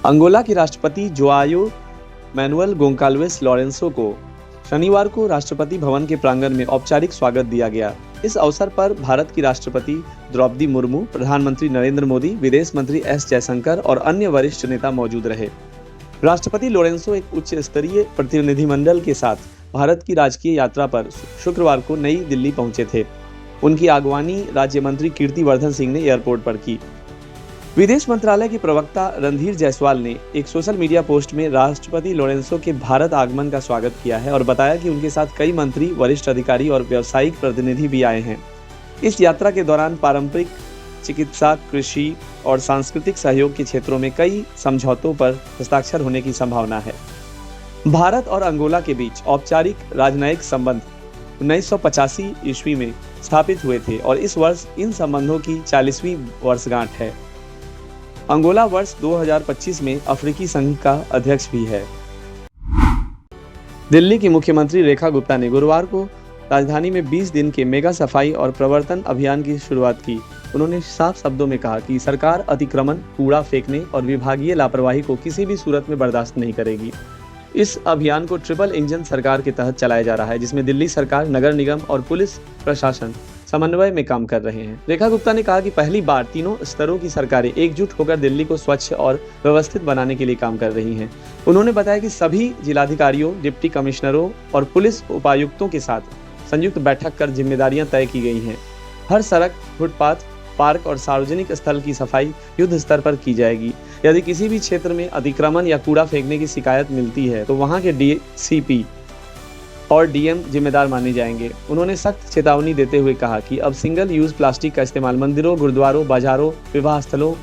Angola के राष्ट्रपति जोआयो manual Gonçalves लोरेंसो को शनिवार को राष्ट्रपति भवन के प्रांगण में औपचारिक स्वागत दिया गया। इस अवसर पर भारत की राष्ट्रपति द्रौपदी मुर्मू, प्रधानमंत्री नरेंद्र मोदी, विदेश मंत्री एस जयशंकर और अन्य वरिष्ठ नेता मौजूद रहे। राष्ट्रपति लोरेंसो एक उच्च स्तरीय प्रतिनिधिमंडल के साथ भारत की राजकीय यात्रा पर शुक्रवार को नई दिल्ली पहुंचे थे। उनकी अगवानी राज्य मंत्री कीर्तिवर्धन सिंह ने एयरपोर्ट पर की। विदेश मंत्रालय के प्रवक्ता रणधीर जायसवाल ने एक सोशल मीडिया पोस्ट में राष्ट्रपति लोरेंसो के भारत आगमन का स्वागत किया है और बताया कि उनके साथ कई मंत्री, वरिष्ठ अधिकारी और व्यावसायिक प्रतिनिधि भी आए हैं। इस यात्रा के दौरान पारंपरिक चिकित्सा, कृषि और सांस्कृतिक सहयोग के क्षेत्रों में कई समझौतों पर हस्ताक्षर होने की संभावना है। भारत और अंगोला के बीच औपचारिक राजनयिक संबंध 1985 ईस्वी में स्थापित हुए थे और इस वर्ष इन संबंधों की 40वीं वर्षगांठ है। अंगोला वर्ष 2025 में अफ्रीकी संघ का अध्यक्ष भी है। दिल्ली की मुख्यमंत्री रेखा गुप्ता ने गुरुवार को राजधानी में 20 दिन के मेगा सफाई और प्रवर्तन अभियान की शुरुआत की। उन्होंने साफ शब्दों में कहा कि सरकार अतिक्रमण, कूड़ा फेंकने और विभागीय लापरवाही को किसी भी सूरत में बर्दाश्त नहीं करेगी। इस अभियान को ट्रिपल इंजन सरकार के तहत चलाया जा रहा है, जिसमें दिल्ली सरकार, नगर निगम और पुलिस प्रशासन समन्वय में काम कर रहे हैं। रेखा गुप्ता ने कहा कि पहली बार तीनों स्तरों की सरकारें एकजुट होकर दिल्ली को स्वच्छ और व्यवस्थित बनाने के लिए काम कर रही हैं। उन्होंने बताया कि सभी जिलाधिकारियों, डिप्टी कमिश्नरों और पुलिस उपायुक्तों के साथ संयुक्त बैठक कर जिम्मेदारियां तय की गई हैं। हर सड़क, फुटपाथ, पार्क और सार्वजनिक स्थल की सफाई युद्ध स्तर पर की जाएगी। यदि किसी भी क्षेत्र में अतिक्रमण या कूड़ा फेंकने की शिकायत मिलती है तो वहां के डीसीपी और डीएम जिम्मेदार माने जाएंगे। उन्होंने सख्त चेतावनी देते हुए कहा कि अब सिंगल यूज प्लास्टिक का इस्तेमाल मंदिरों, गुरुद्वारों, बाजारों, विवाह स्थलों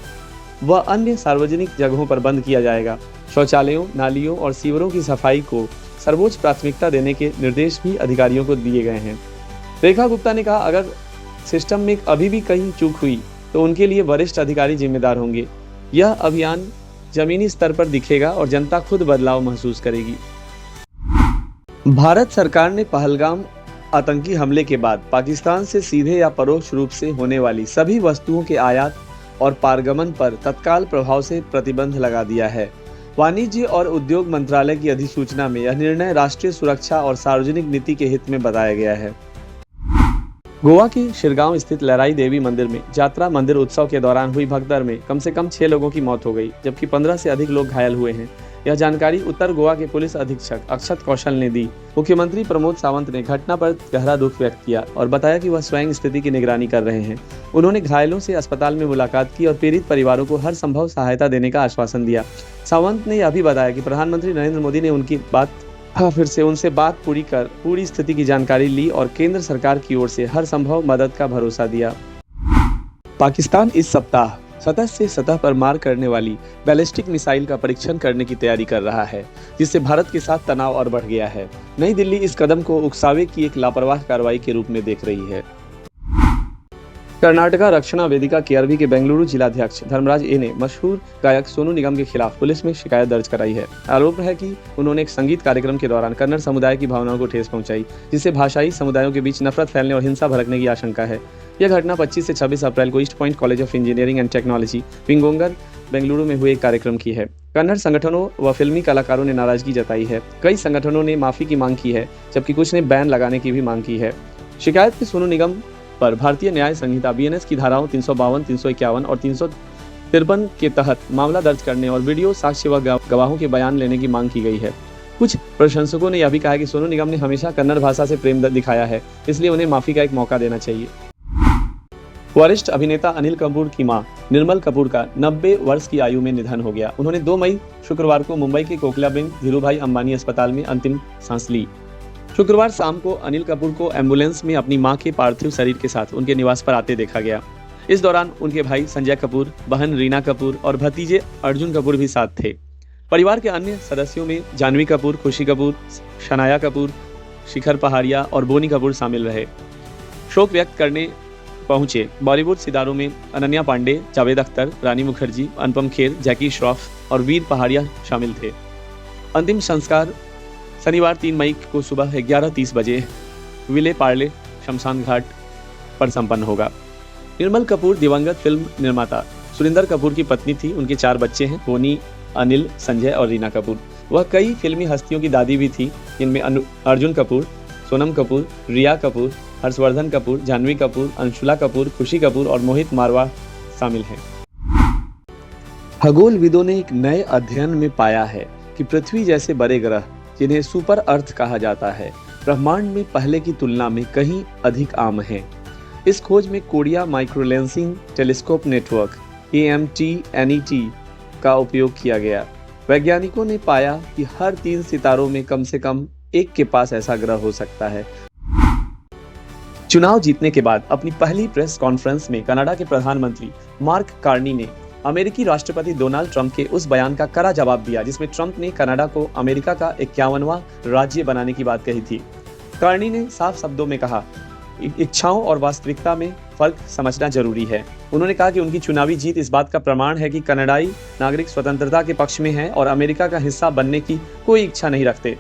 व अन्य सार्वजनिक जगहों पर बंद किया जाएगा। शौचालयों, नालियों और सीवरों की सफाई को सर्वोच्च प्राथमिकता देने के निर्देश भी अधिकारियों को दिए गए हैं। रेखा गुप्ता ने कहा, अगर सिस्टम में अभी भी कहीं चूक हुई तो उनके लिए वरिष्ठ अधिकारी जिम्मेदार होंगे। यह अभियान जमीनी स्तर पर दिखेगा और जनता खुद बदलाव महसूस करेगी। भारत सरकार ने पहलगाम आतंकी हमले के बाद पाकिस्तान से सीधे या परोक्ष रूप से होने वाली सभी वस्तुओं के आयात और पारगमन पर तत्काल प्रभाव से प्रतिबंध लगा दिया है। वाणिज्य और उद्योग मंत्रालय की अधिसूचना में यह निर्णय राष्ट्रीय सुरक्षा और सार्वजनिक नीति के हित में बताया गया है। गोवा के शिरगांव स्थित लहराई देवी मंदिर में यात्रा मंदिर उत्सव के दौरान हुई भगदड़ में कम से कम 6 लोगों की मौत हो गई, जबकि 15 से अधिक लोग घायल हुए हैं। यह जानकारी उत्तर गोवा के पुलिस अधीक्षक अक्षत कौशल ने दी। मुख्यमंत्री प्रमोद सावंत ने घटना पर गहरा दुख व्यक्त किया और बताया कि वह स्वयं स्थिति की निगरानी कर रहे हैं। उन्होंने घायलों से अस्पताल में मुलाकात की और पीड़ित परिवारों को हर संभव सहायता देने का आश्वासन दिया। सावंत ने यह भी बताया कि प्रधानमंत्री नरेंद्र मोदी ने उनसे बात पूरी स्थिति की जानकारी ली और केंद्र सरकार की ओर से हर संभव मदद का भरोसा दिया। पाकिस्तान इस सप्ताह सतह से सतह पर मार करने वाली बैलिस्टिक मिसाइल का परीक्षण करने की तैयारी कर रहा है, जिससे भारत के साथ तनाव और बढ़ गया है। नई दिल्ली इस कदम को उकसावे की एक लापरवाह कार्रवाई के रूप में देख रही है। कर्नाटका रक्षणा वेदिका केआरवी के बेंगलुरु जिलाध्यक्ष धर्मराज ए ने मशहूर गायक सोनू निगम के खिलाफ पुलिस में शिकायत दर्ज कराई है। आरोप है कि उन्होंने एक संगीत कार्यक्रम के दौरान कन्नड़ समुदाय की भावनाओं को ठेस पहुंचाई, जिससे भाषाई समुदायों के बीच नफरत फैलने और हिंसा भड़कने की आशंका है। यह घटना 25 से 26 अप्रैल को East Point College of Engineering and Technology, विंगोंगर, बेंगलुरु में हुए एक कार्यक्रम की है। कन्नड़ संगठनों व फिल्मी कलाकारों ने नाराजगी जताई है। कई संगठनों ने माफी की मांग की है, जबकि कुछ ने बैन लगाने की भी मांग की है। शिकायत में सोनू निगम पर भारतीय न्याय संहिता बीएनएस की धाराओं 352, 351 और 353 के तहत मामला दर्ज करने और वीडियो साक्ष्य व गवाहों के बयान लेने की मांग की गई है। कुछ प्रशंसकों ने यह भी कहा कि सोनू निगम ने हमेशा कन्नड़ भाषा से प्रेम दिखाया है, इसलिए उन्हें माफी का एक मौका देना चाहिए। वरिष्ठ अभिनेता अनिल कपूर की मां निर्मल कपूर का 90 वर्ष की आयु में निधन हो गया। उन्होंने 2 मई शुक्रवार को मुंबई के कोकिलाबेन धीरूभाई अंबानी अस्पताल में अंतिम सांस ली। शुक्रवार शाम को अनिल कपूर को एम्बुलेंस में अपनी मां के पार्थिव शरीर के साथ उनके निवास पर आते देखा गया। इस दौरान उनके भाई संजय कपूर, बहन रीना कपूर और भतीजे अर्जुन कपूर भी साथ थे। परिवार के अन्य सदस्यों में जानवी कपूर, खुशी कपूर, शनाया कपूर, शिखर पहाड़िया और बोनी कपूर शामिल रहे। शोक व्यक्त करने पहुंचे बॉलीवुड सितारों में अनन्या पांडे, जावेद अख्तर, रानी मुखर्जी, अनुपम खेर, जैकी श्रॉफ और वीर पहाड़िया शामिल थे। अंतिम संस्कार शनिवार 3 मई को सुबह 11:30 बजे विले पार्ले शमशान घाट पर संपन्न होगा। निर्मल कपूर दिवंगत फिल्म निर्माता सुरिंदर कपूर की पत्नी थी। उनके 4 बच्चे हैं, बोनी, अनिल, संजय और रीना कपूर। वह कई फिल्मी हस्तियों की दादी भी थी, जिनमें अर्जुन कपूर, सोनम कपूर, रिया कपूर, हर्षवर्धन कपूर, जानवी कपूर, अंशुला कपूर, खुशी कपूर और मोहित मारवाह शामिल हैं। खगोलविदों ने एक नए अध्ययन में पाया है कि पृथ्वी जैसे बड़े ग्रह, जिन्हें सुपर अर्थ कहा जाता है, ब्रह्मांड में पहले की तुलना में कहीं अधिक आम हैं। इस खोज में Korea microlensing telescope network AMT-NET का उपयोग किया गया। वैज्ञानिकों ने पाया कि हर 3 सितारों में कम से कम एक के पास ऐसा ग्रह हो सकता है। चुनाव जीतने के बाद अपनी पहली प्रेस कॉन्फ्रेंस में कनाडा के प्रधानमंत्री मार्क कार्नी ने अमेरिकी राष्ट्रपति डोनाल्ड ट्रंप के उस बयान का कड़ा जवाब दिया जिसमें ट्रंप ने कनाडा को अमेरिका का 51वां राज्य बनाने की बात कही थी। कार्नी ने साफ शब्दों में कहा, इच्छाओं और वास्तविकता में फर्क समझना जरूरी है। उन्होंने कहा कि उनकी चुनावी जीत इस बात का प्रमाण है कि कनाडाई नागरिक स्वतंत्रता के पक्ष में हैं और अमेरिका का हिस्सा बनने की कोई इच्छा नहीं रखते।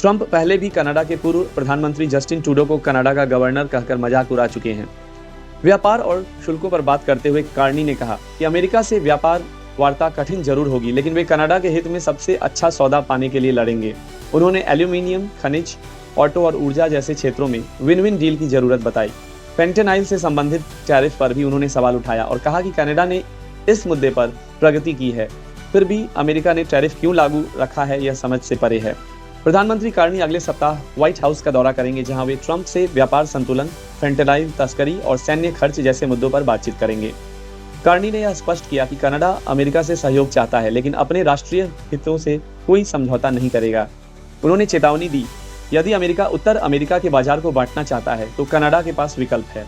ट्रंप पहले भी कनाडा के पूर्व प्रधानमंत्री जस्टिन ट्रूडो को कनाडा का गवर्नर कहकर मजाक उड़ा चुके हैं। व्यापार और शुल्कों पर बात करते हुए कार्नी ने कहा कि अमेरिका से व्यापार वार्ता कठिन जरूर होगी, लेकिन वे कनाडा के हित में सबसे अच्छा सौदा पाने के लिए लड़ेंगे। उन्होंने एल्यूमिनियम, खनिज, ऑटो और ऊर्जा जैसे क्षेत्रों में विन विन डील की जरूरत बताई। फेंटेनाइल से संबंधित टैरिफ पर भी उन्होंने सवाल उठाया और कहा कि कनाडा ने इस मुद्दे पर प्रगति की है, फिर भी अमेरिका ने टैरिफ क्यों लागू रखा है यह समझ से परे है। प्रधानमंत्री कार्नी अगले सप्ताह व्हाइट हाउस का दौरा करेंगे, जहां वे ट्रंप से व्यापार संतुलन, फेंटेनाइल तस्करी और सैन्य खर्च जैसे मुद्दों पर बातचीत करेंगे। कार्नी ने यह स्पष्ट किया कि कनाडा अमेरिका से सहयोग चाहता है, लेकिन अपने राष्ट्रीय हितों से कोई समझौता नहीं करेगा। उन्होंने चेतावनी दी, यदि अमेरिका उत्तर अमेरिका के बाजार को बांटना चाहता है तो कनाडा के पास विकल्प है।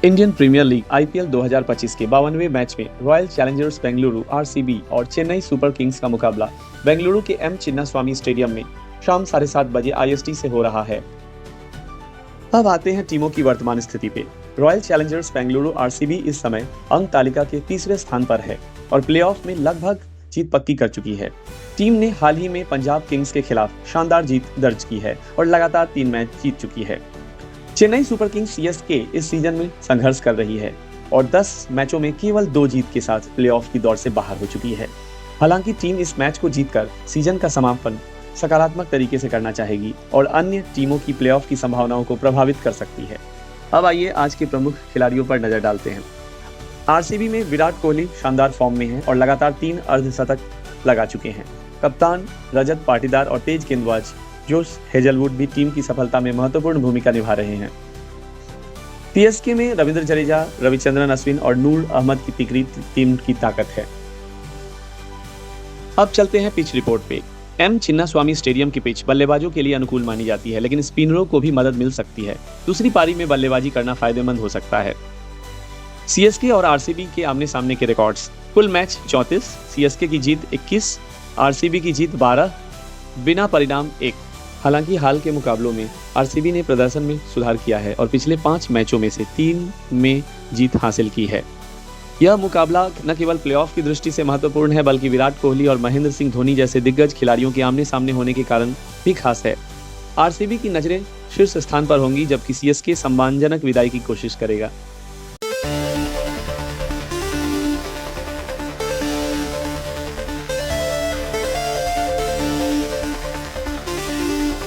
इंडियन प्रीमियर लीग IPL 2025 के 52वें मैच में रॉयल चैलेंजर्स बेंगलुरु RCB और चेन्नई सुपर किंग्स का मुकाबला बेंगलुरु के M चिन्नास्वामी स्टेडियम में शाम 7:30 बजे IST से हो रहा है। अब आते हैं टीमों की वर्तमान स्थिति पे। रॉयल चैलेंजर्स बेंगलुरु RCB इस समय अंक तालिका के 3रे स्थान पर है और प्लेऑफ में लगभग जीत पक्की कर चुकी है। टीम ने हाल ही में पंजाब किंग्स के खिलाफ शानदार जीत दर्ज की है और लगातार 3 मैच जीत चुकी है। चेन्नई सुपर किंग्स CSK इस सीजन में संघर्ष कर रही है और 10 मैचों में केवल 2 जीत के साथ प्लेऑफ की दौड़ से बाहर हो चुकी है। हालांकि टीम इस मैच को जीतकर सीजन का समापन सकारात्मक तरीके से करना चाहेगी और अन्य टीमों की प्लेऑफ की संभावनाओं को प्रभावित कर सकती है। अब आइए आज के प्रमुख खिलाड़ियों पर नजर डालते हैं। RCB में विराट कोहली शानदार फॉर्म में है और लगातार 3 अर्धशतक लगा चुके हैं। कप्तान रजत पाटीदार और तेज गेंदबाज जोश हेजलवुड भी टीम की सफलता में महत्वपूर्ण भूमिका निभा रहे हैं। CSK में रविंद्र जडेजा, रविचंद्रन अश्विन और नूर अहमद की तिकड़ी टीम की ताकत है। अब चलते हैं पिच रिपोर्ट पे। M चिन्नास्वामी स्टेडियम की पिच बल्लेबाजों के लिए अनुकूल मानी जाती है, लेकिन स्पिनरों को भी मदद मिल सकती है। दूसरी पारी में बल्लेबाजी करना फायदेमंद हो सकता है। CSK और RCB के आमने सामने के रिकॉर्ड्स: कुल मैच 34, CSK की जीत 21, RCB की जीत 12, बिना परिणाम 1। हालांकि हाल के मुकाबलों में RCB ने प्रदर्शन में सुधार किया है और पिछले 5 मैचों में से 3 में जीत हासिल की है। यह मुकाबला न केवल प्लेऑफ की दृष्टि से महत्वपूर्ण है, बल्कि विराट कोहली और महेंद्र सिंह धोनी जैसे दिग्गज खिलाड़ियों के आमने सामने होने के कारण भी खास है। RCB की नजरें शीर्ष स्थान पर होंगी, जबकि CSK सम्मानजनक विदाई की कोशिश करेगा।